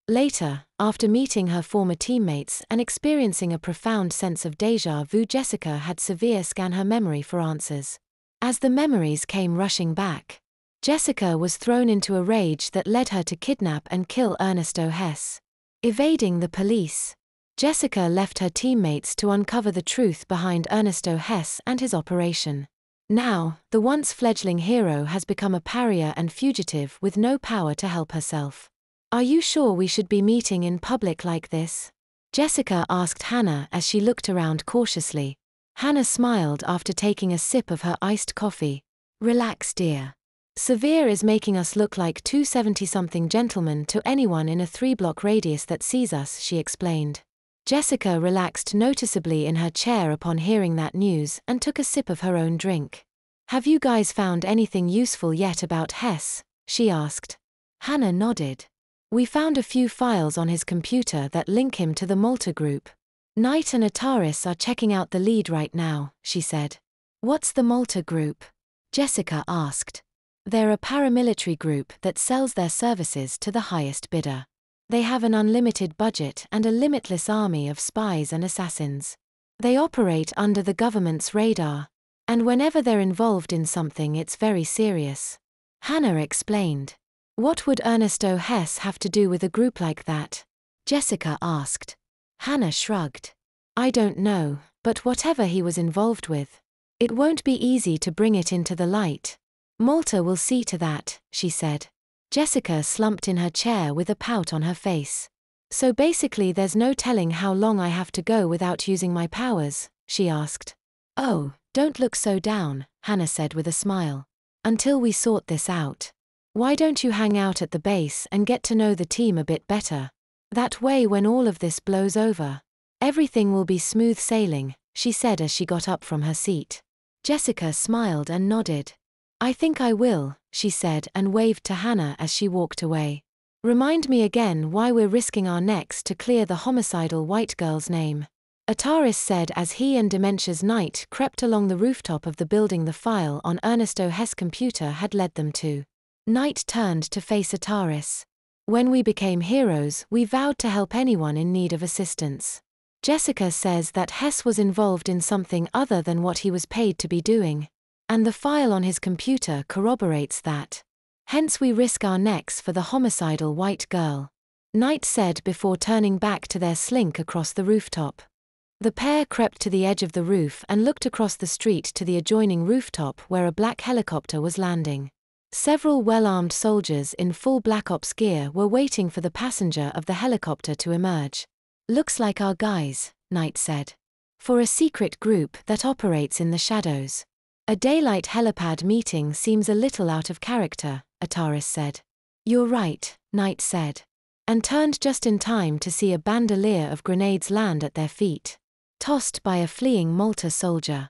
Later, after meeting her former teammates and experiencing a profound sense of déjà vu, Jessica had severe scan her memory for answers. As the memories came rushing back, Jessica was thrown into a rage that led her to kidnap and kill Ernesto Hess. Evading the police, Jessica left her teammates to uncover the truth behind Ernesto Hess and his operation. Now, the once fledgling hero has become a pariah and fugitive with no power to help herself. "Are you sure we should be meeting in public like this?" Jessica asked Hannah as she looked around cautiously. Hannah smiled after taking a sip of her iced coffee. "Relax, dear. Severe is making us look like two 70-something gentlemen to anyone in a 3-block radius that sees us," she explained. Jessica relaxed noticeably in her chair upon hearing that news and took a sip of her own drink. "Have you guys found anything useful yet about Hess?" she asked. Hannah nodded. "We found a few files on his computer that link him to the Malta group. Knight and Ataris are checking out the lead right now," she said. "What's the Malta group?" Jessica asked. "They're a paramilitary group that sells their services to the highest bidder. They have an unlimited budget and a limitless army of spies and assassins. They operate under the government's radar, and whenever they're involved in something, it's very serious," Hannah explained. "What would Ernesto Hess have to do with a group like that?" Jessica asked. Hannah shrugged. "I don't know, but whatever he was involved with, it won't be easy to bring it into the light. Malta will see to that," she said. Jessica slumped in her chair with a pout on her face. "So basically there's no telling how long I have to go without using my powers?" she asked. "Oh, don't look so down," Hannah said with a smile. "Until we sort this out. Why don't you hang out at the base and get to know the team a bit better? That way when all of this blows over, everything will be smooth sailing," she said as she got up from her seat. Jessica smiled and nodded. "I think I will," she said and waved to Hannah as she walked away. "Remind me again why we're risking our necks to clear the homicidal white girl's name," Ataris said as he and Dementia's Knight crept along the rooftop of the building the file on Ernesto Hess' computer had led them to. Knight turned to face Ataris. "When we became heroes, we vowed to help anyone in need of assistance. Jessica says that Hess was involved in something other than what he was paid to be doing, and the file on his computer corroborates that. Hence we risk our necks for the homicidal white girl," Knight said before turning back to their slink across the rooftop. The pair crept to the edge of the roof and looked across the street to the adjoining rooftop where a black helicopter was landing. Several well-armed soldiers in full Black Ops gear were waiting for the passenger of the helicopter to emerge. "Looks like our guys," Knight said. "For a secret group that operates in the shadows. A daylight helipad meeting seems a little out of character," Ataris said. "You're right," Knight said, and turned just in time to see a bandolier of grenades land at their feet, tossed by a fleeing Malta soldier.